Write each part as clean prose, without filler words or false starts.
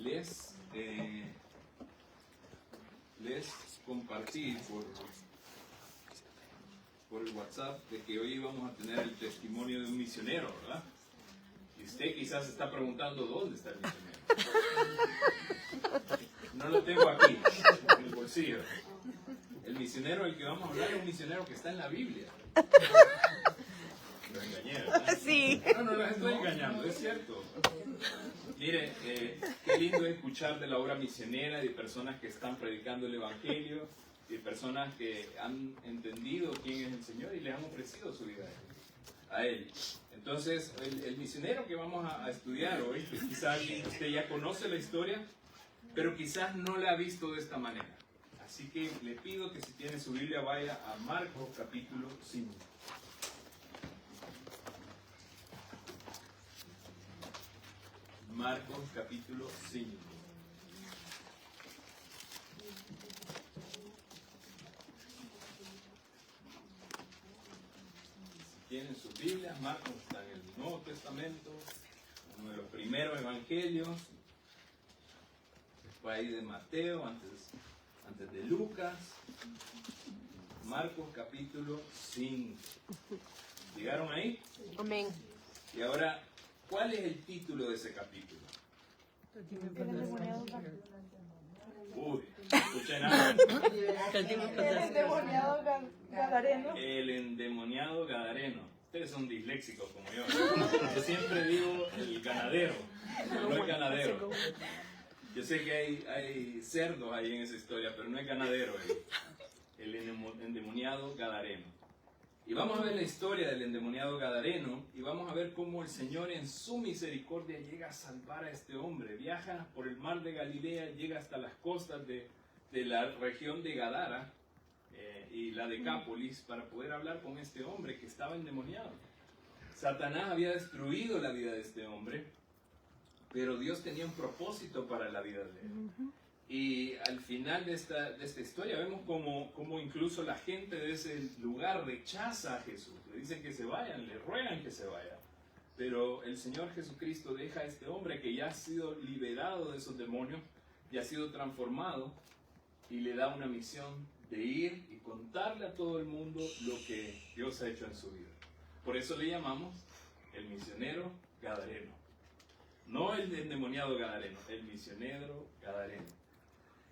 les compartí por el WhatsApp de que hoy vamos a tener el testimonio de un misionero, ¿verdad? Y usted quizás se está preguntando dónde está el misionero. No lo tengo aquí, en el bolsillo. El misionero del que vamos a hablar es un misionero que está en la Biblia. Lo engañé, ¿verdad? Sí. No los estoy engañando, es cierto. Mire, qué lindo escuchar de la obra misionera, de personas que están predicando el Evangelio, de personas que han entendido quién es el Señor y le han ofrecido su vida a Él. Entonces, el misionero que vamos a estudiar hoy, que quizás usted ya conoce la historia, pero quizás no la ha visto de esta manera. Así que le pido que si tiene su Biblia vaya a Marcos capítulo 5. Marcos capítulo 5. Si tienen sus Biblias, Marcos está en el Nuevo Testamento, uno de los primeros evangelios, después ahí de Mateo, antes de Lucas. Marcos capítulo 5. ¿Llegaron ahí? Amén. Y ahora, ¿cuál es el título de ese capítulo? Uy, escuchen nada. El endemoniado gadareno. El endemoniado gadareno. Ustedes son disléxicos como yo. Yo siempre digo el ganadero, no el ganadero. Yo sé que hay cerdos ahí en esa historia, pero no es ganadero el endemoniado gadareno. Y vamos a ver la historia del endemoniado gadareno y vamos a ver cómo el Señor en su misericordia llega a salvar a este hombre. Viaja por el mar de Galilea, llega hasta las costas de la región de Gadara y la Decápolis para poder hablar con este hombre que estaba endemoniado. Satanás había destruido la vida de este hombre, pero Dios tenía un propósito para la vida de él. Y al final de esta historia vemos como incluso la gente de ese lugar rechaza a Jesús. Le dicen que se vayan, le ruegan que se vaya. Pero el Señor Jesucristo deja a este hombre que ya ha sido liberado de esos demonios, ya ha sido transformado, y le da una misión de ir y contarle a todo el mundo lo que Dios ha hecho en su vida. Por eso le llamamos el misionero gadareno. No el endemoniado gadareno, el misionero gadareno.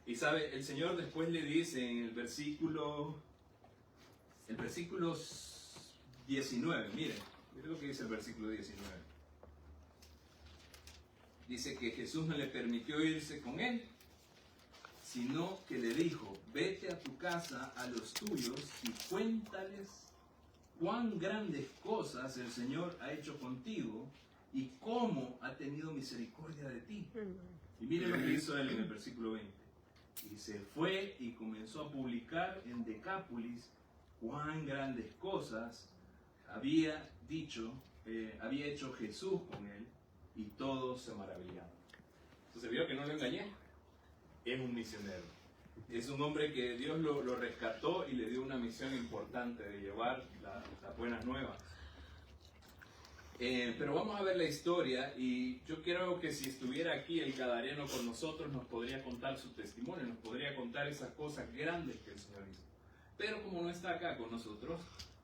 Y sabe, el Señor después le dice en el versículo 19, miren lo que dice el versículo 19. Dice que Jesús no le permitió irse con él, sino que le dijo: vete a tu casa a los tuyos y cuéntales cuán grandes cosas el Señor ha hecho contigo y cómo ha tenido misericordia de ti. Y miren lo que hizo él en el versículo 20. Y se fue y comenzó a publicar en Decápolis cuán grandes cosas había hecho Jesús con él, y todos se maravillaban. Entonces vio que no lo engañé. Es un misionero. Es un hombre que Dios lo rescató y le dio una misión importante de llevar las buenas nuevas. Pero vamos a ver la historia, y yo creo que si estuviera aquí el gadareno con nosotros nos podría contar su testimonio, nos podría contar esas cosas grandes que el Señor hizo. Pero como no está acá con nosotros,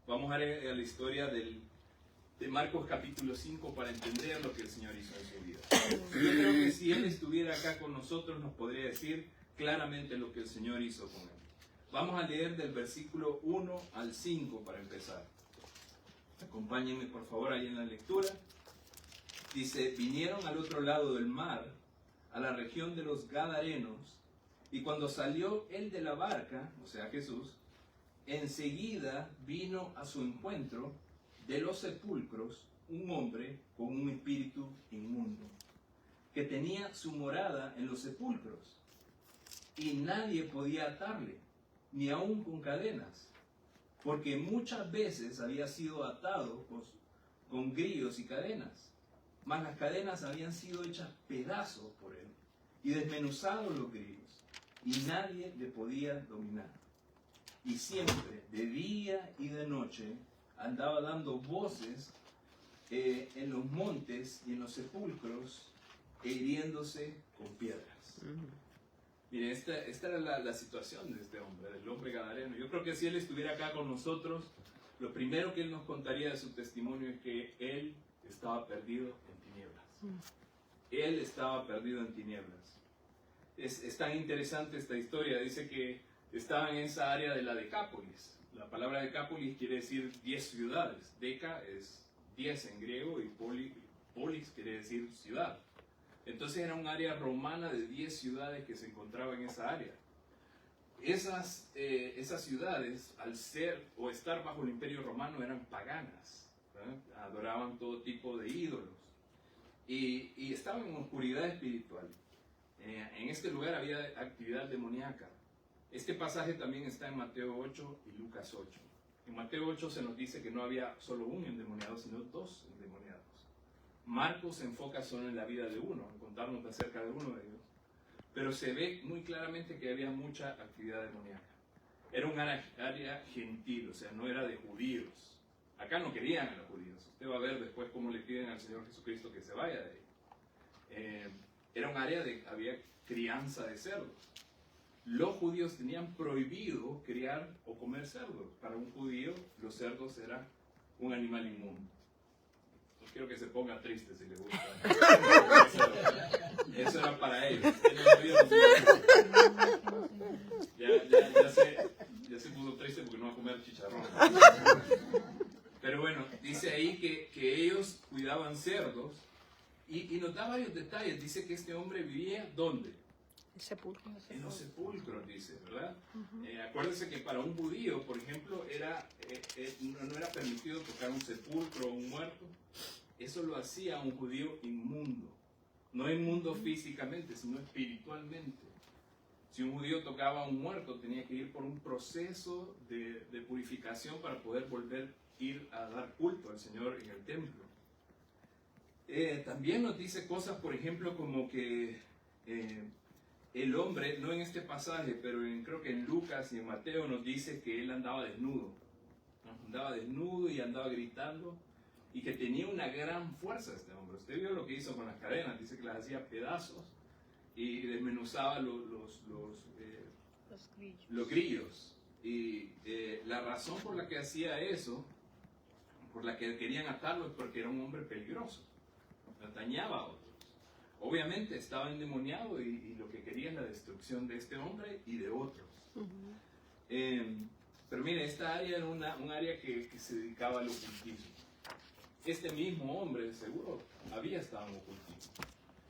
vamos a ver la historia de Marcos capítulo 5 para entender lo que el Señor hizo en su vida. Yo creo que si Él estuviera acá con nosotros nos podría decir claramente lo que el Señor hizo con Él. Vamos a leer del versículo 1 al 5 para empezar. Acompáñenme por favor ahí en la lectura. Dice: vinieron al otro lado del mar, a la región de los Gadarenos, y cuando salió él de la barca, o sea Jesús, enseguida vino a su encuentro de los sepulcros un hombre con un espíritu inmundo, que tenía su morada en los sepulcros, y nadie podía atarle, ni aun con cadenas, porque muchas veces había sido atado con grillos y cadenas, mas las cadenas habían sido hechas pedazos por él, y desmenuzados los grillos, y nadie le podía dominar. Y siempre, de día y de noche, andaba dando voces en los montes y en los sepulcros, e hiriéndose con piedras. Miren, esta era la situación de este hombre, del hombre gadareno. Yo creo que si él estuviera acá con nosotros, lo primero que él nos contaría de su testimonio es que él estaba perdido en tinieblas. Él estaba perdido en tinieblas. Es tan interesante esta historia. Dice que estaba en esa área de la Decápolis. La palabra Decápolis quiere decir 10 ciudades. Deca es 10 en griego y polis quiere decir ciudad. Entonces era un área romana de 10 ciudades que se encontraba en esa área. Esas ciudades, al ser o estar bajo el imperio romano, eran paganas, ¿verdad? Adoraban todo tipo de ídolos y estaban en oscuridad espiritual. En este lugar había actividad demoníaca. Este pasaje también está en Mateo 8 y Lucas 8. En Mateo 8 se nos dice que no había solo un endemoniado, sino 2 endemoniados. Marcos se enfoca solo en la vida de uno, en contarnos acerca de uno de ellos. Pero se ve muy claramente que había mucha actividad demoníaca. Era un área gentil, o sea, no era de judíos. Acá no querían a los judíos. Usted va a ver después cómo le piden al Señor Jesucristo que se vaya de ahí. Era un área de había crianza de cerdos. Los judíos tenían prohibido criar o comer cerdos. Para un judío, los cerdos eran un animal inmundo. No quiero que se ponga triste si le gusta. Eso era para ellos. Ya se puso triste porque no va a comer chicharrón. Pero bueno, dice ahí que ellos cuidaban cerdos y nos da varios detalles. Dice que este hombre vivía ¿dónde? En los sepulcros, dice, ¿verdad? Acuérdense que para un judío, por ejemplo, no era permitido tocar un sepulcro o un muerto. Eso lo hacía un judío inmundo. No inmundo físicamente, sino espiritualmente. Si un judío tocaba a un muerto, tenía que ir por un proceso de purificación para poder ir a dar culto al Señor en el templo. También nos dice cosas, por ejemplo, como que el hombre, no en este pasaje, pero creo que en Lucas y en Mateo nos dice que él andaba desnudo. Andaba desnudo y andaba gritando y que tenía una gran fuerza este hombre. Usted vio lo que hizo con las cadenas, dice que las hacía pedazos y desmenuzaba los grillos. Y la razón por la que hacía eso, por la que querían atarlo, es porque era un hombre peligroso, dañaba a otros. Obviamente estaba endemoniado y lo que quería es la destrucción de este hombre y de otros. Pero mire, esta área era un área que se dedicaba al ocultismo. Este mismo hombre seguro había estado en ocultismo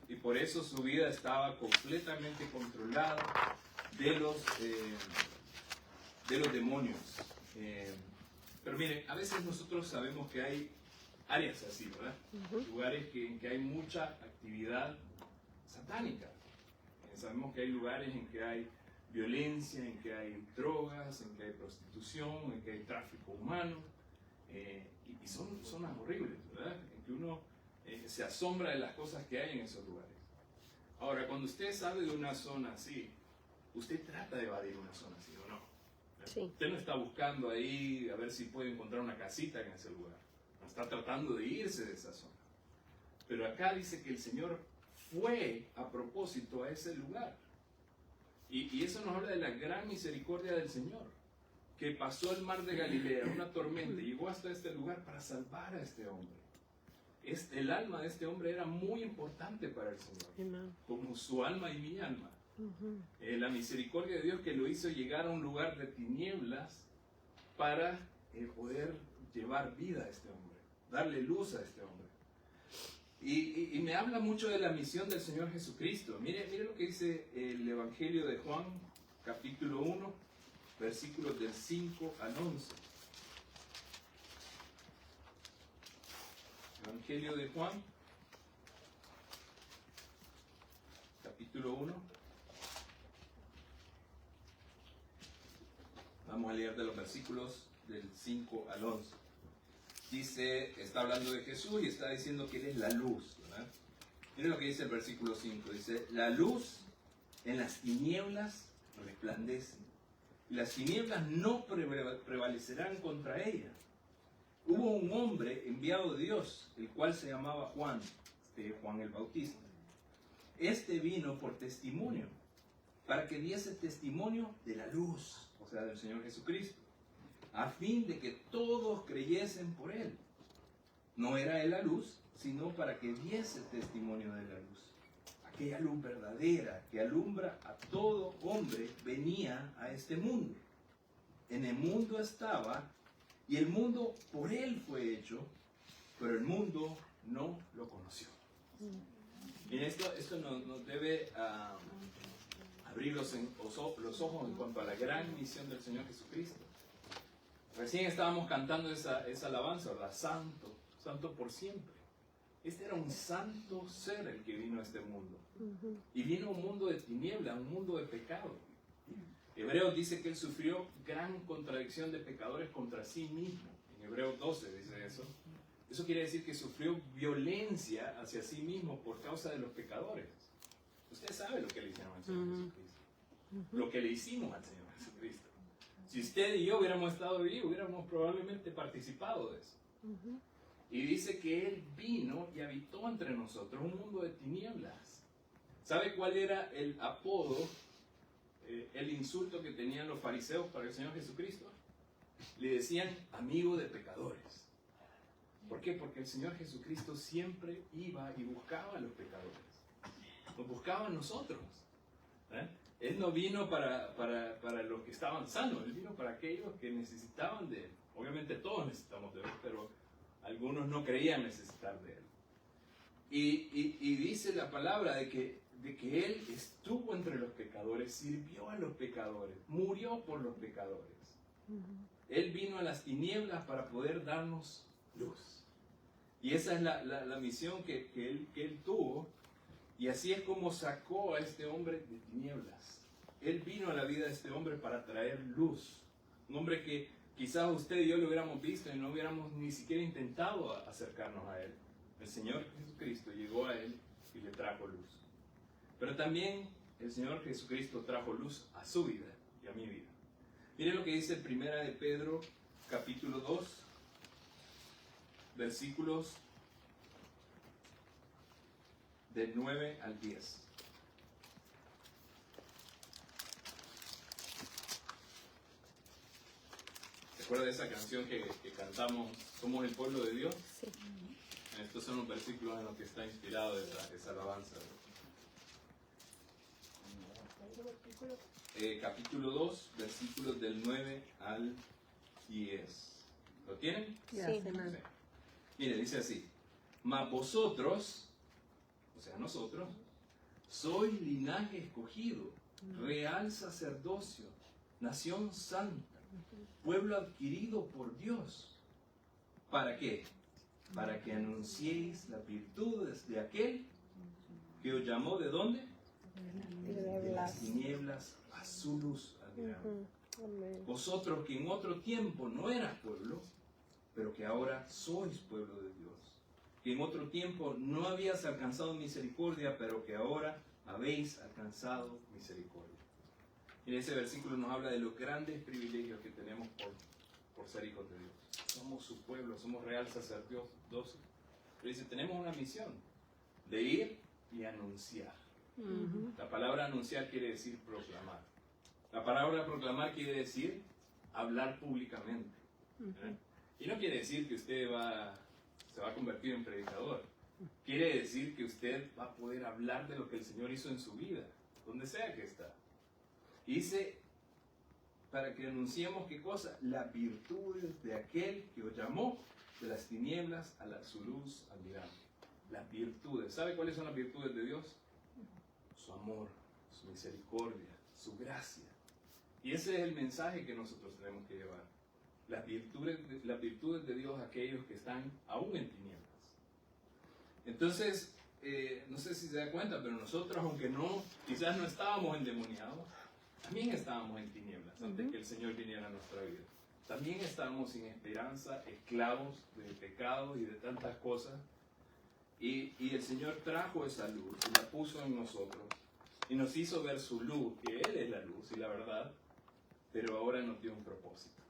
y por eso su vida estaba completamente controlada de los demonios. Pero mire, a veces nosotros sabemos que hay áreas así, ¿verdad? Lugares en que hay mucha actividad satánica. Sabemos que hay lugares en que hay violencia, en que hay drogas, en que hay prostitución, en que hay tráfico humano. Y son zonas horribles, ¿verdad? En que uno se asombra de las cosas que hay en esos lugares. Ahora, cuando usted sabe de una zona así, usted trata de evadir una zona así, ¿o no? Sí. Usted no está buscando ahí a ver si puede encontrar una casita en ese lugar. Está tratando de irse de esa zona. Pero acá dice que el Señor fue a propósito a ese lugar. Y eso nos habla de la gran misericordia del Señor, que pasó el mar de Galilea, una tormenta, y llegó hasta este lugar para salvar a este hombre. El alma de este hombre era muy importante para el Señor, como su alma y mi alma. La misericordia de Dios que lo hizo llegar a un lugar de tinieblas para poder llevar vida a este hombre, darle luz a este hombre. Y me habla mucho de la misión del Señor Jesucristo. Mire lo que dice el Evangelio de Juan, capítulo 1, versículos del 5 al 11. Evangelio de Juan, capítulo 1. Vamos a leer de los versículos del 5 al 11. Dice, está hablando de Jesús y está diciendo que Él es la luz, ¿verdad? Miren lo que dice el versículo 5. Dice, la luz en las tinieblas resplandece. Y las tinieblas no prevalecerán contra ella. Hubo un hombre enviado de Dios, el cual se llamaba Juan, Juan el Bautista. Este vino por testimonio, para que diese testimonio de la luz, o sea, del Señor Jesucristo, a fin de que todos creyesen por Él. No era Él la luz, sino para que diese testimonio de la luz. Aquella luz verdadera que alumbra a todo hombre venía a este mundo. En el mundo estaba, y el mundo por Él fue hecho, pero el mundo no lo conoció. Y esto nos debe abrir los ojos en cuanto a la gran misión del Señor Jesucristo. Recién estábamos cantando esa alabanza, ¿verdad? Santo, santo por siempre. Este era un santo ser el que vino a este mundo. Y vino a un mundo de tiniebla, un mundo de pecado. Hebreos dice que Él sufrió gran contradicción de pecadores contra sí mismo. En Hebreos 12 dice eso. Eso quiere decir que sufrió violencia hacia sí mismo por causa de los pecadores. Usted sabe lo que le hicieron al Señor Jesucristo. Lo que le hicimos al Señor Jesucristo. Si usted y yo hubiéramos estado vivos, hubiéramos probablemente participado de eso. Y dice que Él vino y habitó entre nosotros un mundo de tinieblas. ¿Sabe cuál era el apodo, el insulto que tenían los fariseos para el Señor Jesucristo? Le decían amigo de pecadores. ¿Por qué? Porque el Señor Jesucristo siempre iba y buscaba a los pecadores. Nos buscaba a nosotros. Él no vino para los que estaban sanos, Él vino para aquellos que necesitaban de Él. Obviamente todos necesitamos de Él, pero algunos no creían necesitar de Él. Y dice la palabra de que Él estuvo entre los pecadores, sirvió a los pecadores, murió por los pecadores. Él vino a las tinieblas para poder darnos luz. Y esa es la misión que él tuvo. Y así es como sacó a este hombre de tinieblas. Él vino a la vida de este hombre para traer luz. Un hombre que quizás usted y yo lo hubiéramos visto y no hubiéramos ni siquiera intentado acercarnos a Él. El Señor Jesucristo llegó a Él y le trajo luz. Pero también el Señor Jesucristo trajo luz a su vida y a mi vida. Mire lo que dice 1 de Pedro, capítulo 2, versículos del 9 al 10. ¿Recuerda esa canción que cantamos, Somos el pueblo de Dios? Sí. Estos son los versículos en los que está inspirado esa alabanza. Capítulo 2, versículos del 9 al 10. ¿Lo tienen? Sí. Sí. Mire, dice así: mas vosotros, o sea nosotros, sois linaje escogido, real sacerdocio, nación santa, pueblo adquirido por Dios. ¿Para qué? Para que anunciéis las virtudes de aquel que os llamó, ¿de dónde? De las tinieblas a su luz admirable. Vosotros que en otro tiempo no eras pueblo, pero que ahora sois pueblo de Dios. Que en otro tiempo no habías alcanzado misericordia, pero que ahora habéis alcanzado misericordia. Y ese versículo nos habla de los grandes privilegios que tenemos por ser hijos de Dios. Somos su pueblo, somos real sacerdocio. Pero dice, tenemos una misión de ir y anunciar. La palabra anunciar quiere decir proclamar. La palabra proclamar quiere decir hablar públicamente. Y no quiere decir que usted se va a convertir en predicador. Quiere decir que usted va a poder hablar de lo que el Señor hizo en su vida, donde sea que está. Y dice, para que anunciemos, ¿qué cosa? Las virtudes de aquel que os llamó de las tinieblas a su luz admirable. Las virtudes. ¿Sabe cuáles son las virtudes de Dios? Su amor, su misericordia, su gracia. Y ese es el mensaje que nosotros tenemos que llevar. Las virtudes de Dios a aquellos que están aún en tinieblas. Entonces, no sé si se da cuenta, pero nosotros, aunque quizás no estábamos endemoniados, también estábamos en tinieblas antes que el Señor viniera a nuestra vida. También estábamos sin esperanza, esclavos del pecado y de tantas cosas. Y el Señor trajo esa luz y la puso en nosotros. Y nos hizo ver su luz, que Él es la luz y la verdad, pero ahora nos dio un propósito.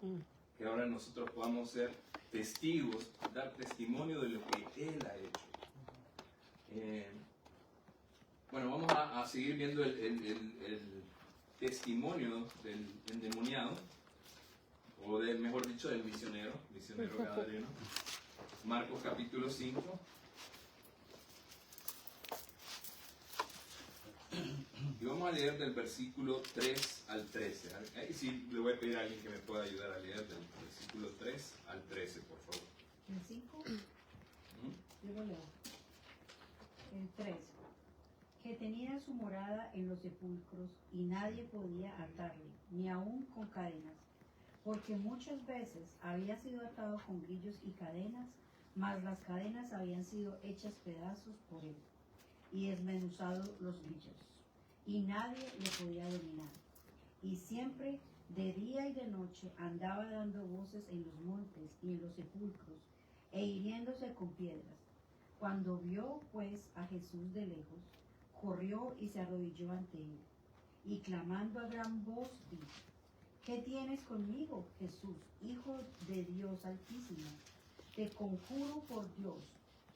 Que ahora nosotros podamos ser testigos, dar testimonio de lo que Él ha hecho. Bueno, vamos a seguir viendo el testimonio del endemoniado, o mejor dicho, del misionero gadareno. Marcos capítulo 5. Y vamos a leer del versículo 3 al 13. Ahí sí le voy a pedir a alguien que me pueda ayudar a leer del versículo 3 al 13, por favor. ¿El 5? Yo lo leo. El 3. Que tenía su morada en los sepulcros y nadie podía atarle, ni aun con cadenas, porque muchas veces había sido atado con grillos y cadenas, mas las cadenas habían sido hechas pedazos por él, y desmenuzado los grillos, y nadie le podía dominar. Y siempre, de día y de noche, andaba dando voces en los montes y en los sepulcros, e hiriéndose con piedras. Cuando vio, pues, a Jesús de lejos, corrió y se arrodilló ante él, y clamando a gran voz dijo: ¿Qué tienes conmigo, Jesús, Hijo de Dios Altísimo? Te conjuro por Dios,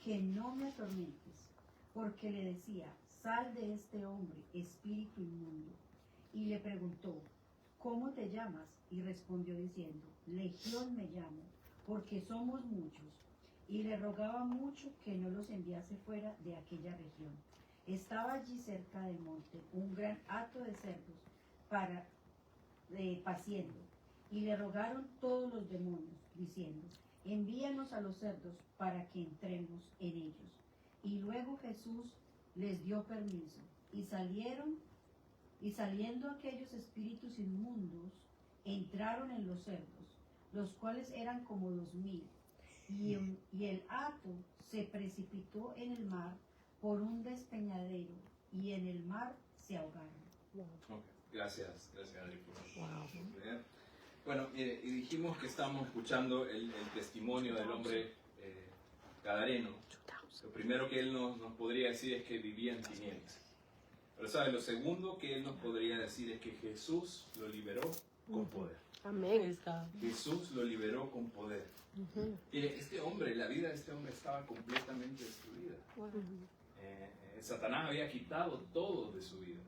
que no me atormentes. Porque le decía: sal de este hombre, espíritu inmundo. Y le preguntó: ¿cómo te llamas? Y respondió diciendo: Legión me llamo, porque somos muchos. Y le rogaba mucho que no los enviase fuera de aquella región. Estaba allí cerca del monte un gran hato de cerdos paciendo, y le rogaron todos los demonios, diciendo: envíanos a los cerdos para que entremos en ellos. Y luego Jesús les dio permiso, y saliendo aquellos espíritus inmundos, entraron en los cerdos, los cuales eran como 2,000, y el hato se precipitó en el mar por un despeñadero, y en el mar se ahogaron. Okay. Gracias Adri por leer. Bueno, y dijimos que estamos escuchando el testimonio del hombre gadareno. Lo primero que él nos podría decir es que vivía en tinieblas. Pero ¿sabe? Lo segundo que él nos podría decir es que Jesús lo liberó con poder. Amén. Jesús lo liberó con poder. Mire, la vida de este hombre estaba completamente destruida. Satanás había quitado todo de su vida.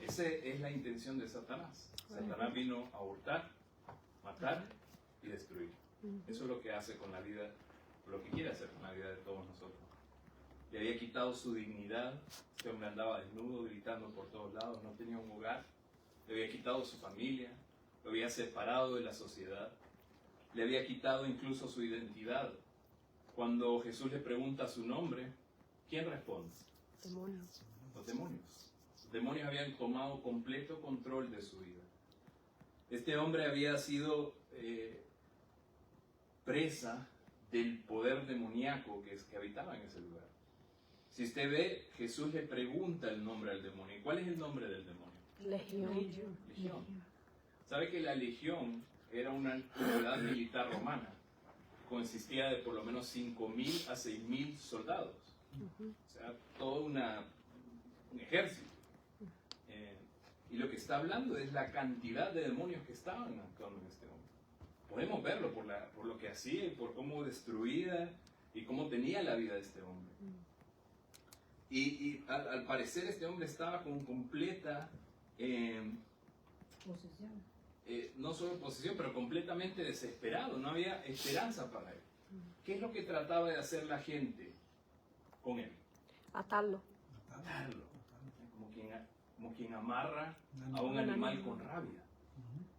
Esa es la intención de Satanás. Satanás vino a hurtar, matar y destruir. Eso es lo que hace con la vida, lo que quiere hacer con la vida de todos nosotros. Le había quitado su dignidad. Este hombre andaba desnudo, gritando por todos lados, no tenía un hogar. Le había quitado su familia, lo había separado de la sociedad. Le había quitado incluso su identidad. Cuando Jesús le pregunta su nombre, ¿quién responde? Demonios. Los demonios. Los demonios habían tomado completo control de su vida. Este hombre había sido presa del poder demoníaco que habitaba en ese lugar. Si usted ve, Jesús le pregunta el nombre al demonio. ¿Cuál es el nombre del demonio? Legión. ¿Sabe que la legión era una unidad militar romana? Consistía de por lo menos 5,000 a 6,000 soldados. O sea, todo un ejército. Y lo que está hablando es la cantidad de demonios que estaban actuando en este hombre. Podemos verlo por lo que hacía y por cómo destruía y cómo tenía la vida de este hombre. Y al parecer este hombre estaba con completa posesión. No solo posesión, pero completamente desesperado. No había esperanza para él. ¿Qué es lo que trataba de hacer la gente con él? Atarlo. Como quien amarra a un animal con rabia.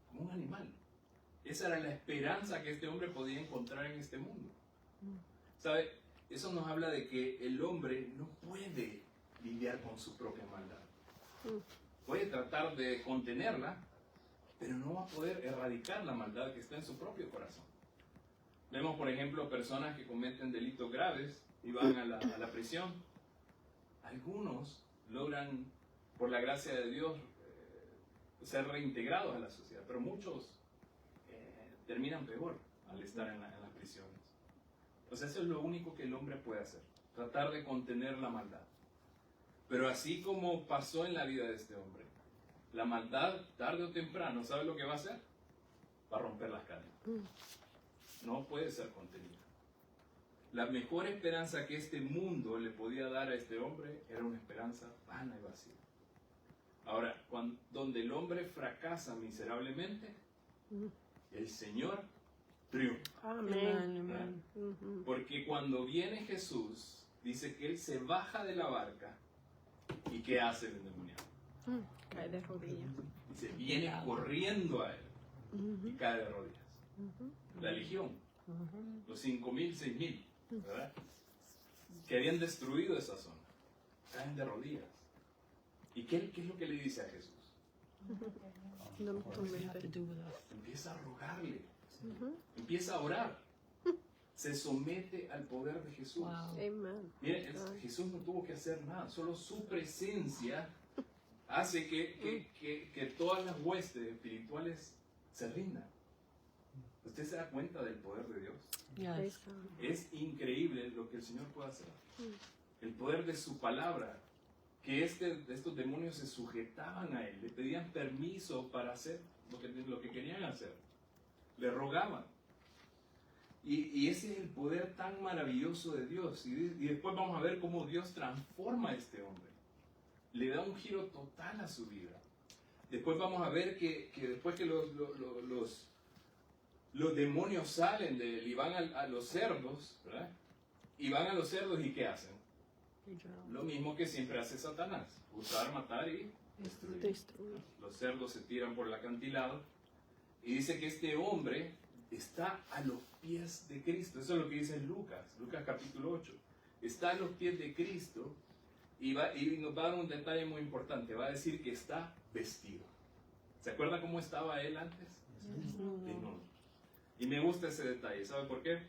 Como un animal. Esa era la esperanza que este hombre podía encontrar en este mundo. ¿Sabe? Eso nos habla de que el hombre no puede lidiar con su propia maldad. Puede tratar de contenerla, pero no va a poder erradicar la maldad que está en su propio corazón. Vemos, por ejemplo, personas que cometen delitos graves y van a la prisión. Algunos logran, por la gracia de Dios, ser reintegrados a la sociedad, pero muchos terminan peor al estar en las prisiones. Entonces eso es lo único que el hombre puede hacer, tratar de contener la maldad. Pero así como pasó en la vida de este hombre, la maldad, tarde o temprano, ¿sabe lo que va a hacer? Va a romper las cadenas. No puede ser contenida. La mejor esperanza que este mundo le podía dar a este hombre era una esperanza vana y vacía. Ahora, donde el hombre fracasa miserablemente, el Señor triunfa. Amén. ¿verdad? Ujú. Porque cuando viene Jesús, dice que Él se baja de la barca y ¿qué hace el endemoniado? Cae de rodillas. Dice, viene corriendo a Él y Ujú. cae de rodillas. Ujú. La legión, Ujú. los 5.000, 6.000, ¿verdad? Que habían destruido esa zona, caen de rodillas. ¿Y qué es lo que le dice a Jesús? No me tormentes. Empieza a rogarle, Ujú. empieza a orar, se somete al poder de Jesús. Amen. Miren, Jesús no tuvo que hacer nada, solo su presencia hace que todas las huestes espirituales se rindan. ¿Usted se da cuenta del poder de Dios? Praise God. Es increíble lo que el Señor puede hacer. El poder de su palabra, que estos demonios se sujetaban a Él, le pedían permiso para hacer lo que querían hacer, le rogaban. Y ese es el poder tan maravilloso de Dios. Y después vamos a ver cómo Dios transforma a este hombre. Le da un giro total a su vida. Después vamos a ver que después que los demonios salen de él y van a los cerdos, ¿verdad? Y van a los cerdos y ¿qué hacen? Lo mismo que siempre hace Satanás. Usar, matar y destruir. Destruir. Los cerdos se tiran por el acantilado. Y dice que este hombre está a los pies de Cristo. Eso es lo que dice Lucas capítulo 8. Está a los pies de Cristo y nos va a dar un detalle muy importante. Va a decir que está vestido. ¿Se acuerda cómo estaba él antes? Desnudo. Y me gusta ese detalle. ¿Sabe por qué?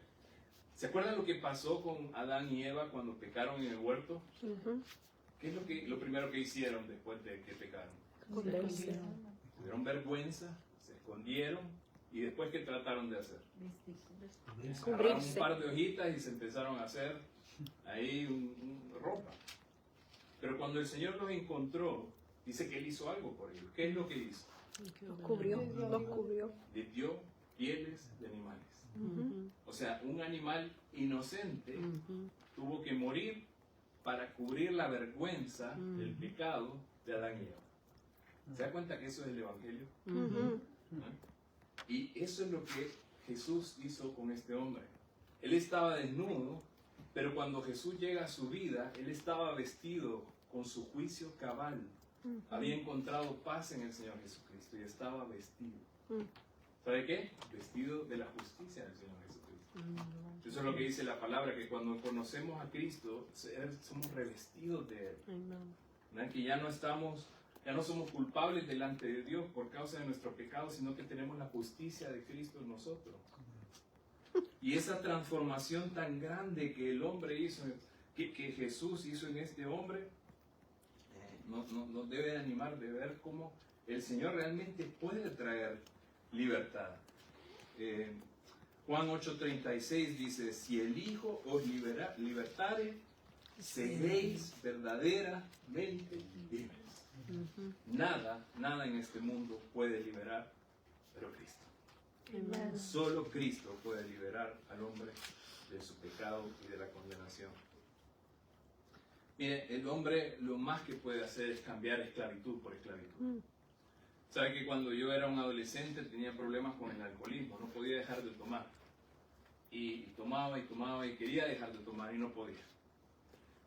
¿Se acuerdan lo que pasó con Adán y Eva cuando pecaron en el huerto? Ujú. ¿Qué es lo primero que hicieron después de que pecaron? Esconderse. Tuvieron vergüenza, se escondieron y después ¿qué trataron de hacer? Agarraron un Cubrirse. par de hojitas y se empezaron a hacer ahí ropa. Pero cuando el Señor los encontró, dice que Él hizo algo por ellos. ¿Qué es lo que hizo? Los cubrió. Los cubrió. Les dio pieles de animales. Ujú. O sea, un animal inocente Ujú. tuvo que morir para cubrir la vergüenza del pecado de Adán y Eva. ¿Se da cuenta que eso es el Evangelio? Ujú. ¿No? Y eso es lo que Jesús hizo con este hombre. Él estaba desnudo, pero cuando Jesús llega a su vida, Él estaba vestido con su juicio cabal. Había encontrado paz en el Señor Jesucristo y estaba vestido. ¿Sabe qué? Vestido de la justicia del Señor Jesucristo. Eso es lo que dice la palabra, que cuando conocemos a Cristo, somos revestidos de Él. Amen. ¿Verdad? Que ya no somos culpables delante de Dios por causa de nuestro pecado, sino que tenemos la justicia de Cristo en nosotros. Y esa transformación tan grande que el hombre hizo, que Jesús hizo en este hombre, nos debe animar de ver cómo el Señor realmente puede traer libertad. Juan 8:36 dice, si el Hijo os libertare, seréis verdaderamente libres. Nada en este mundo puede liberar, pero Cristo. Amen. Solo Cristo puede liberar al hombre de su pecado y de la condenación. Mire, el hombre lo más que puede hacer es cambiar esclavitud por esclavitud. ¿Sabe que cuando yo era un adolescente tenía problemas con el alcoholismo? No podía dejar de tomar. Y tomaba y quería dejar de tomar y no podía.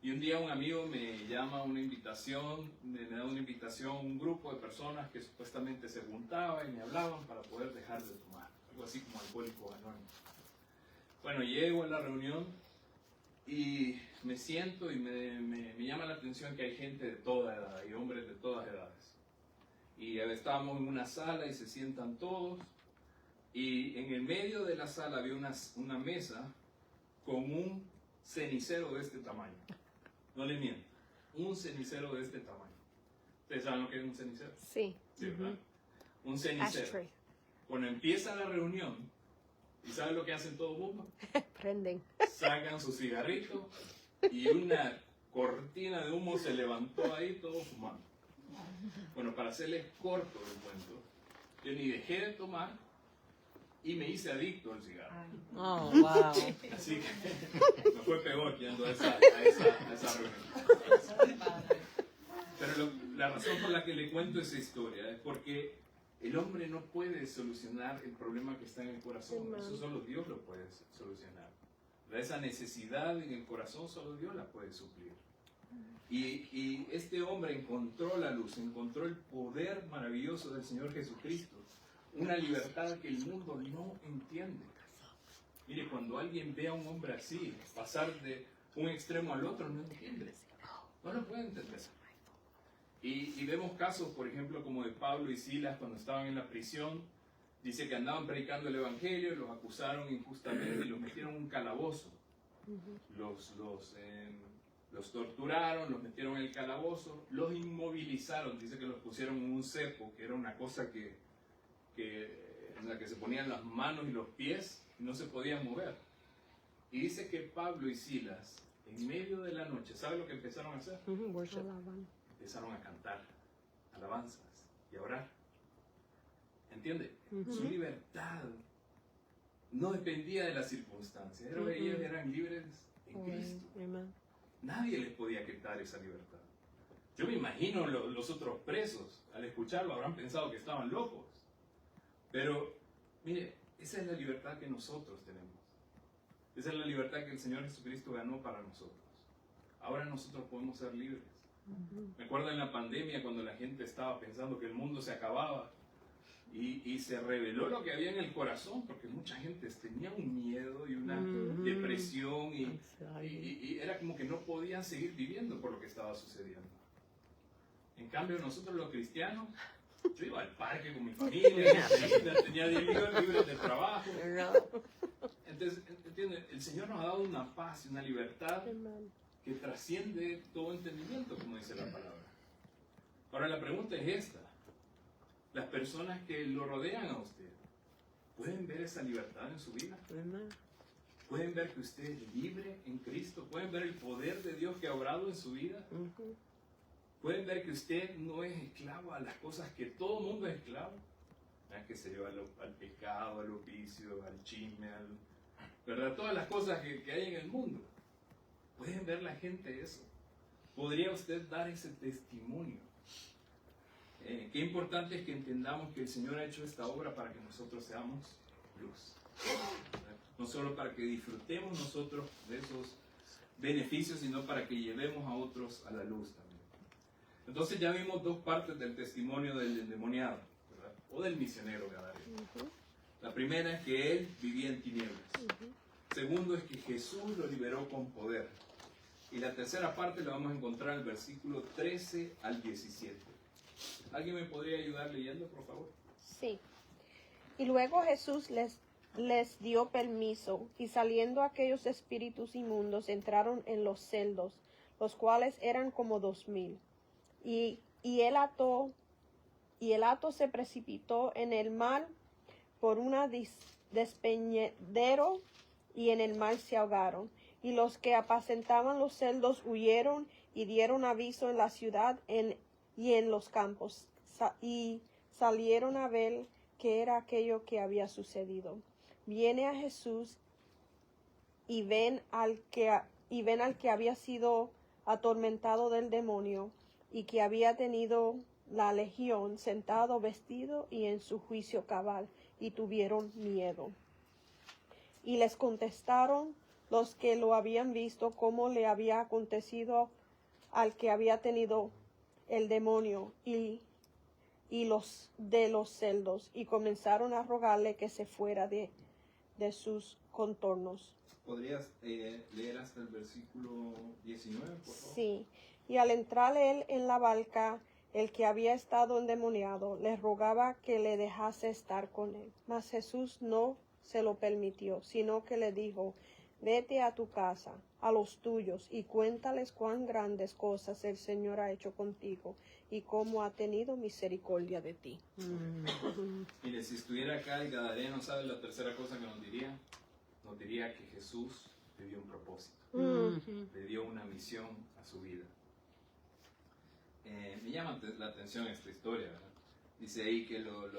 Y un día un amigo me llama a una invitación, me da una invitación a un grupo de personas que supuestamente se juntaban y me hablaban para poder dejar de tomar. Algo así como Alcohólicos Anónimos. Bueno, llego a la reunión y me siento y me llama la atención que hay gente de toda edad y hombres de todas edades. Y estábamos en una sala y se sientan todos y en el medio de la sala había una mesa con un cenicero de este tamaño. No le miento, un cenicero de este tamaño. ¿Ustedes saben lo que es un cenicero? Sí. Sí, ¿verdad? Un cenicero. Ashtray. Cuando empieza la reunión, ¿y saben lo que hacen todo el mundo? Prenden. Sacan su cigarrito y una cortina de humo se levantó ahí, todo fumando. Bueno, para hacerles corto el cuento, yo ni dejé de tomar y me hice adicto al cigarro. Oh, wow. Así que me fue peor yendo a esa reunión. Pero la razón por la que le cuento esa historia es porque el hombre no puede solucionar el problema que está en el corazón. Eso solo Dios lo puede solucionar. Esa necesidad en el corazón solo Dios la puede suplir. Y este hombre encontró la luz, encontró el poder maravilloso del Señor Jesucristo. Una libertad que el mundo no entiende. Mire, cuando alguien ve a un hombre así, pasar de un extremo al otro, no entiende. No lo puede entender. Y vemos casos, por ejemplo, como de Pablo y Silas cuando estaban en la prisión. Dice que andaban predicando el Evangelio, los acusaron injustamente y los metieron en un calabozo. Los torturaron, los metieron en el calabozo, los inmovilizaron. Dice que los pusieron en un cepo, que era una cosa en la que se ponían las manos y los pies y no se podían mover. Y dice que Pablo y Silas, en medio de la noche, ¿sabe lo que empezaron a hacer? Empezaron a cantar alabanzas y a orar. ¿Entiende? Su libertad no dependía de las circunstancias. Ellos eran libres en Cristo. Nadie les podía quitar esa libertad. Yo me imagino los otros presos, al escucharlo, habrán pensado que estaban locos. Pero, mire, esa es la libertad que nosotros tenemos. Esa es la libertad que el Señor Jesucristo ganó para nosotros. Ahora nosotros podemos ser libres. Me acuerdo en la pandemia cuando la gente estaba pensando que el mundo se acababa y se reveló lo que había en el corazón, porque mucha gente tenía un miedo y una depresión y era como que no podían seguir viviendo por lo que estaba sucediendo. En cambio nosotros los cristianos, yo iba al parque con mi familia, tenía libros de trabajo. Entonces, ¿entienden? El Señor nos ha dado una paz y una libertad que trasciende todo entendimiento, como dice la palabra. Ahora la pregunta es esta: las personas que lo rodean a usted, ¿pueden ver esa libertad en su vida? ¿Pueden ver que usted es libre en Cristo? ¿Pueden ver el poder de Dios que ha obrado en su vida? ¿Pueden ver que usted no es esclavo a las cosas que todo el mundo es esclavo? Que se lleva al pecado, al oficio, al chisme, ¿verdad? Todas las cosas que hay en el mundo. ¿Pueden ver la gente eso? ¿Podría usted dar ese testimonio? Qué importante es que entendamos que el Señor ha hecho esta obra para que nosotros seamos luz. No solo para que disfrutemos nosotros de esos beneficios, sino para que llevemos a otros a la luz también. Entonces ya vimos dos partes del testimonio del endemoniado, ¿verdad? O del misionero gadareno. La primera es que él vivía en tinieblas. Segundo es que Jesús lo liberó con poder. Y la tercera parte la vamos a encontrar en el versículo 13 al 17. ¿Alguien me podría ayudar leyendo, por favor? Sí. Y luego Jesús les dio permiso, y saliendo aquellos espíritus inmundos entraron en los celdos, los cuales eran como 2000. Y el hato se precipitó en el mar por una despeñadero, y en el mar se ahogaron. Y los que apacentaban los celdos huyeron y dieron aviso en la ciudad y en los campos, y salieron a ver qué era aquello que había sucedido. Viene a Jesús y ven al que había sido atormentado del demonio y que había tenido la legión, sentado, vestido y en su juicio cabal, y tuvieron miedo. Y les contestaron los que lo habían visto cómo le había acontecido al que había tenido el demonio y los de los celdos, y comenzaron a rogarle que se fuera de sus contornos. ¿Podrías leer hasta el versículo 19, por favor? Sí. Y al entrar él en la barca, el que había estado endemoniado le rogaba que le dejase estar con él. Mas Jesús no se lo permitió, sino que le dijo: vete a tu casa, a los tuyos, y cuéntales cuán grandes cosas el Señor ha hecho contigo y cómo ha tenido misericordia de ti. Mire, si estuviera acá el gadareno, ¿sabe la tercera cosa que nos diría? Nos diría que Jesús le dio un propósito, le dio una misión a su vida. Me llama la atención esta historia, ¿verdad? Dice ahí que los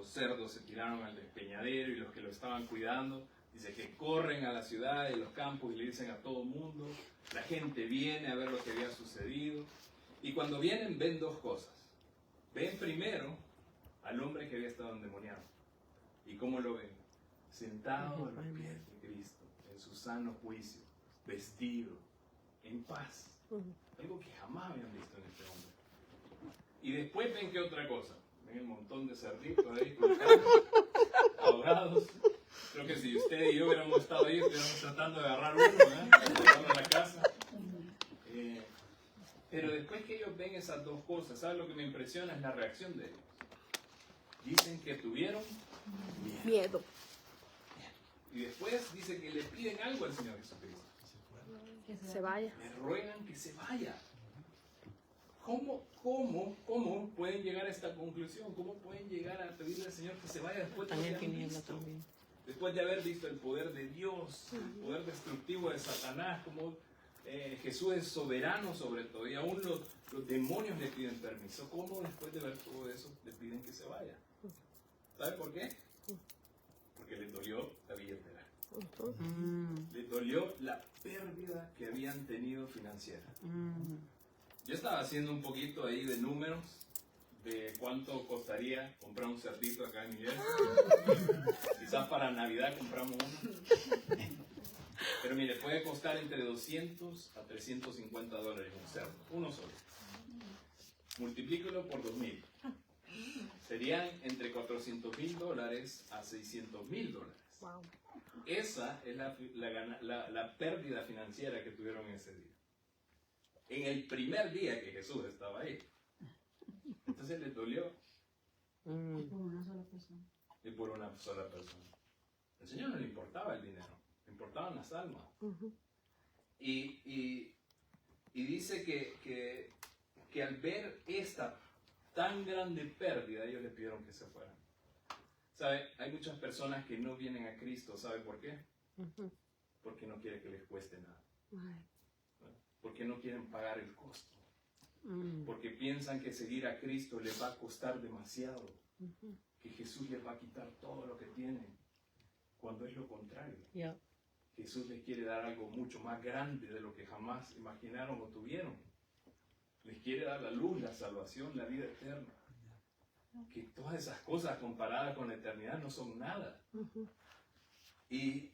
cerdos se tiraron al despeñadero y los que lo estaban cuidando, dice que corren a la ciudad y los campos y le dicen a todo el mundo. La gente viene a ver lo que había sucedido. Y cuando vienen, ven dos cosas. Ven primero al hombre que había estado endemoniado. ¿Y cómo lo ven? Sentado a los pies de Cristo, en su sano juicio, vestido, en paz. Algo que jamás habían visto en este hombre. Y después ven que otra cosa. Ven el montón de cerditos ahí, ahogados. Creo que si usted y yo hubiéramos estado ahí, estuviéramos tratando de agarrar uno, llevarlo a la casa. Pero después que ellos ven esas dos cosas, ¿sabes lo que me impresiona? Es la reacción de ellos. Dicen que tuvieron Miedo. y después dice que le piden algo al Señor Jesucristo. Que Se vaya. Le ruegan que se vaya. ¿Cómo pueden llegar a esta conclusión? ¿Cómo pueden llegar a pedirle al Señor que se vaya después de lo que han visto? Después de haber visto el poder de Dios, el poder destructivo de Satanás, como Jesús es soberano sobre todo, y aún los demonios le piden permiso. ¿Cómo después de ver todo eso le piden que se vaya? ¿Sabe por qué? Porque les dolió la billetera. Les dolió la pérdida que habían tenido financiera. Yo estaba haciendo un poquito ahí de números de cuánto costaría comprar un cerdito acá en Miguel. Quizás para Navidad compramos uno. Pero mire, puede costar entre 200 a 350 dólares un cerdo, uno solo. Multiplíquelo por 2,000. Serían entre 400,000 dólares a 600,000 dólares. Wow. Esa es la pérdida financiera que tuvieron ese día. En el primer día que Jesús estaba ahí. Entonces les dolió. por una sola persona. Y por una sola persona. Al Señor no le importaba el dinero, le importaban las almas. Y dice que al ver esta tan grande pérdida, ellos le pidieron que se fueran. ¿Sabe? Hay muchas personas que no vienen a Cristo, ¿sabe por qué? Porque no quiere que les cueste nada. Porque no quieren pagar el costo. Porque piensan que seguir a Cristo les va a costar demasiado. Que Jesús les va a quitar todo lo que tienen. Cuando es lo contrario. Jesús les quiere dar algo mucho más grande de lo que jamás imaginaron o tuvieron. Les quiere dar la luz, la salvación, la vida eterna. Que todas esas cosas comparadas con la eternidad no son nada. Y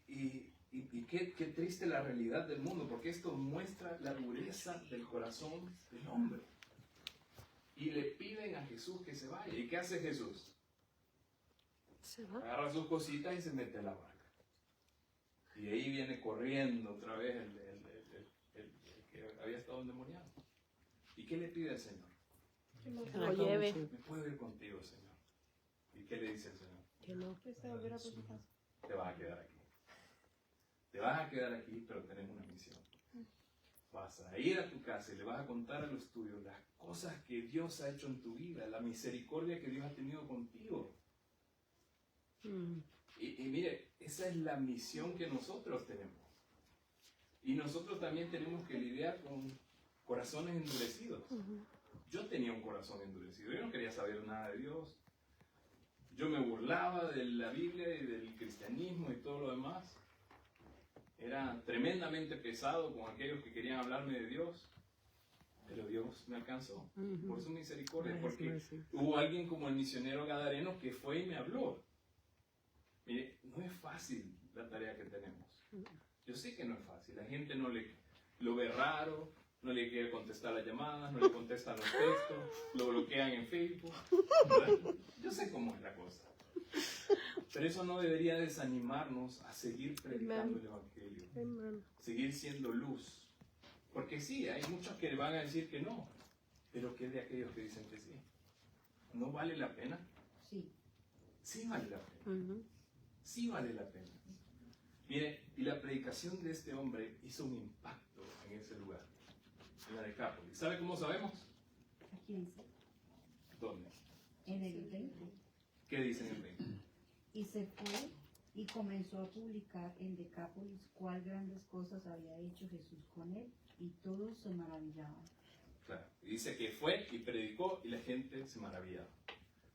qué triste la realidad del mundo, porque esto muestra la dureza del corazón del hombre. Y le piden a Jesús que se vaya. ¿Y qué hace Jesús? Se va. Agarra sus cositas y se mete a la barca. Y ahí viene corriendo otra vez el que había estado endemoniado. ¿Y qué le pide al Señor? Que lo lleve. Me puedo ir contigo, Señor. ¿Y qué le dice el Señor? Que no. Te vas a quedar aquí. Te vas a quedar aquí, pero tenés una misión. Vas a ir a tu casa y le vas a contar a los tuyos las cosas que Dios ha hecho en tu vida, la misericordia que Dios ha tenido contigo. Y mire, esa es la misión que nosotros tenemos. Y nosotros también tenemos que lidiar con corazones endurecidos. Yo tenía un corazón endurecido. Yo no quería saber nada de Dios. Yo me burlaba de la Biblia y del cristianismo y todo lo demás. Era tremendamente pesado con aquellos que querían hablarme de Dios. Pero Dios me alcanzó por su misericordia. Porque hubo alguien como el misionero gadareno que fue y me habló. Mire, no es fácil la tarea que tenemos. Yo sé que no es fácil. La gente no lo ve raro, no le quiere contestar las llamadas, no le contestan los textos, lo bloquean en Facebook. ¿Verdad? Yo sé cómo es la cosa. Pero eso no debería desanimarnos a seguir predicando el Evangelio. Seguir siendo luz. Porque sí, hay muchos que van a decir que no. Pero ¿qué de aquellos que dicen que sí? ¿No vale la pena? Sí. Sí vale la pena. Sí vale la pena. Mire, y la predicación de este hombre hizo un impacto en ese lugar, en la Decápolis. ¿Sabe cómo sabemos? ¿A quién sí? ¿Dónde? En el 20. ¿Qué dice en el 20? Y se fue y comenzó a publicar en Decápolis cuál grandes cosas había hecho Jesús con él, y todos se maravillaban. Claro. Y dice que fue y predicó y la gente se maravillaba.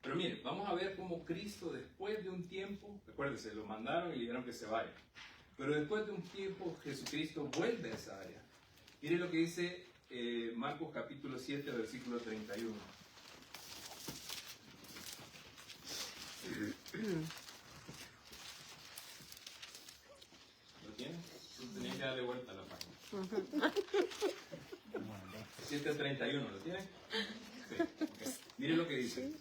Pero mire, vamos a ver cómo Cristo después de un tiempo, recuérdese, lo mandaron y le dijeron que se vaya. Pero después de un tiempo Jesucristo vuelve a esa área. Mire lo que dice Marcos capítulo 7, versículo 31. ¿Lo tienes? Tú tenías que darle vuelta a la página. 7:31, ¿lo tienes? Sí. Okay. Mire lo que dice.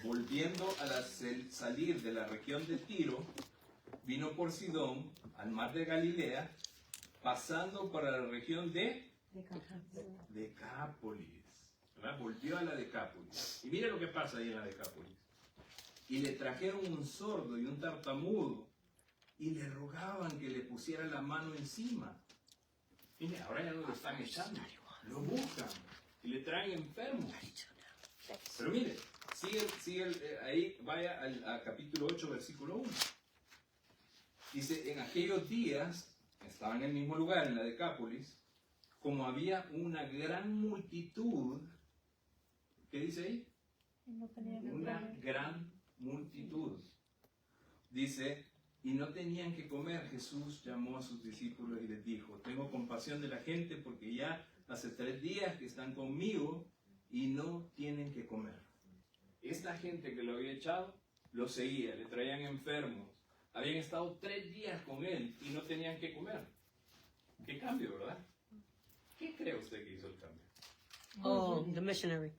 Volviendo a salir de la región de Tiro, vino por Sidón, al mar de Galilea, pasando para la región de Decápolis. ¿Verdad? Volvió a la Decápolis. Y mire lo que pasa ahí en la Decápolis. Y le trajeron un sordo y un tartamudo, y le rogaban que le pusiera la mano encima. Mire, ahora ya no lo están echando, lo buscan y le traen enfermos. Pero mire, sigue ahí, vaya al capítulo 8, versículo 1. Dice, en aquellos días, estaban en el mismo lugar, en la Decápolis, como había una gran multitud, ¿qué dice ahí? Una gran multitud. Dice, y no tenían que comer. Jesús llamó a sus discípulos y les dijo, tengo compasión de la gente porque ya hace 3 días que están conmigo y no tienen que comer. Esta gente que lo había echado, lo seguía, le traían enfermos. Habían estado 3 días con él y no tenían que comer. ¿Qué cambio, verdad? ¿Qué cree usted que hizo el cambio? Oh, the missionary.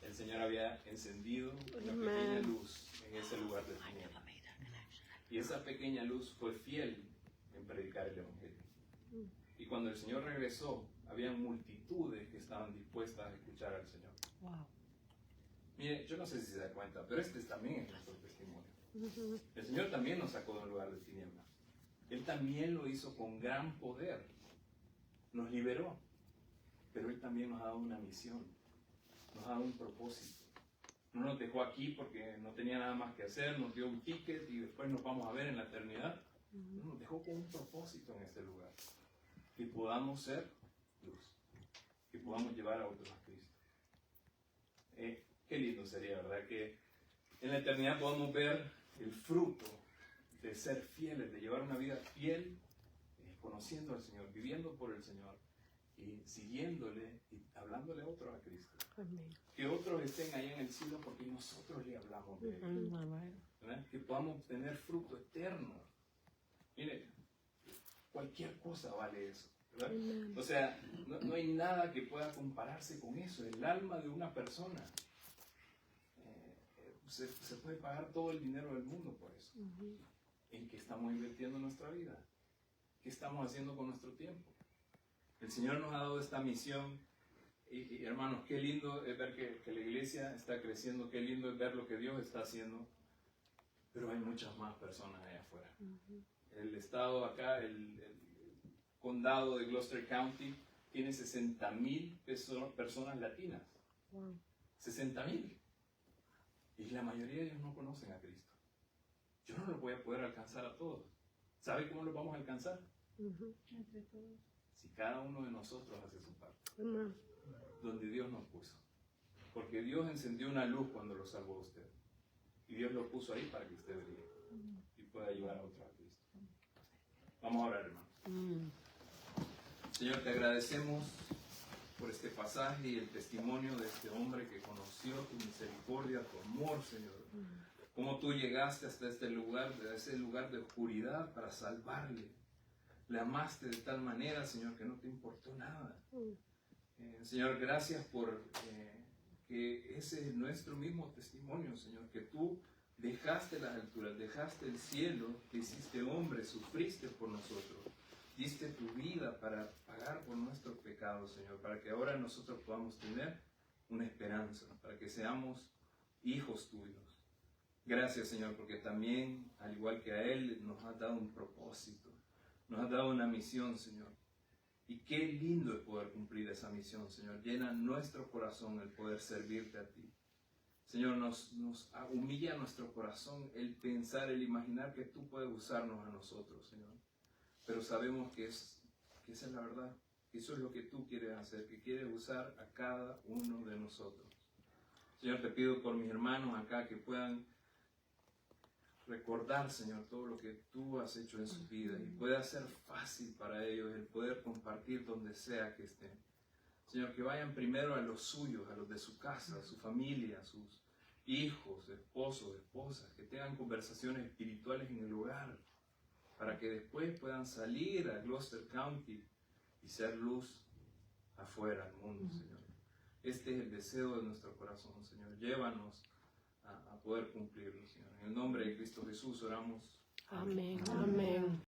El Señor había encendido una pequeña luz en ese lugar de tinieblas. Y esa pequeña luz fue fiel en predicar el Evangelio. Y cuando el Señor regresó, había multitudes que estaban dispuestas a escuchar al Señor. Wow. Mire, yo no sé si se da cuenta, pero este también es nuestro testimonio. El Señor también nos sacó de un lugar de tinieblas. Él también lo hizo con gran poder. Nos liberó. Pero Él también nos ha dado una misión. Nos ha dado un propósito. No nos dejó aquí porque no tenía nada más que hacer, nos dio un ticket y después nos vamos a ver en la eternidad. No, nos dejó con un propósito en este lugar. Que podamos ser luz. Que podamos llevar a otros a Cristo. Qué lindo sería, ¿verdad? Que en la eternidad podamos ver el fruto de ser fieles, de llevar una vida fiel, conociendo al Señor, viviendo por el Señor y siguiéndole y hablándole a otros a Cristo. Amén. Que otros estén ahí en el cielo porque nosotros le hablamos de Él. ¿Verdad? Que podamos tener fruto eterno. Mire, cualquier cosa vale eso. ¿Verdad? O sea, no hay nada que pueda compararse con eso. El alma de una persona. Se puede pagar todo el dinero del mundo por eso. ¿En qué estamos invirtiendo nuestra vida? ¿Qué estamos haciendo con nuestro tiempo? El Señor nos ha dado esta misión y hermanos, qué lindo es ver que la iglesia está creciendo, qué lindo es ver lo que Dios está haciendo, pero hay muchas más personas allá afuera. El estado acá, el condado de Gloucester County, tiene 60,000 personas latinas. 60,000. Y la mayoría de ellos no conocen a Cristo. Yo no los voy a poder alcanzar a todos. ¿Sabe cómo los vamos a alcanzar? Entre todos. Si cada uno de nosotros hace su parte. Amén. Donde Dios nos puso. Porque Dios encendió una luz cuando lo salvó a usted. Y Dios lo puso ahí para que usted brille. Y pueda ayudar a otros a Cristo. Vamos a orar, hermano. Señor, te agradecemos por este pasaje y el testimonio de este hombre que conoció tu misericordia, tu amor, Señor. Cómo tú llegaste hasta este lugar, de ese lugar de oscuridad para salvarle. Le amaste de tal manera, Señor, que no te importó nada. Señor, gracias por que ese es nuestro mismo testimonio, Señor, que tú dejaste las alturas, dejaste el cielo, te hiciste hombre, sufriste por nosotros. Diste tu vida para pagar por nuestros pecados, Señor, para que ahora nosotros podamos tener una esperanza, para que seamos hijos tuyos. Gracias, Señor, porque también, al igual que a Él, nos has dado un propósito, nos has dado una misión, Señor. Y qué lindo es poder cumplir esa misión, Señor. Llena nuestro corazón el poder servirte a ti. Señor, nos humilla nuestro corazón el pensar, el imaginar que tú puedes usarnos a nosotros, Señor. Pero sabemos que esa es la verdad, que eso es lo que tú quieres hacer, que quieres usar a cada uno de nosotros. Señor, te pido por mis hermanos acá que puedan recordar, Señor, todo lo que tú has hecho en sus vidas y pueda ser fácil para ellos el poder compartir donde sea que estén. Señor, que vayan primero a los suyos, a los de su casa, a su familia, a sus hijos, esposos, esposas, que tengan conversaciones espirituales en el hogar, para que después puedan salir a Gloucester County y ser luz afuera al mundo, Señor. Este es el deseo de nuestro corazón, Señor. Llévanos a poder cumplirlo, Señor. En el nombre de Cristo Jesús oramos. Amén. Amén.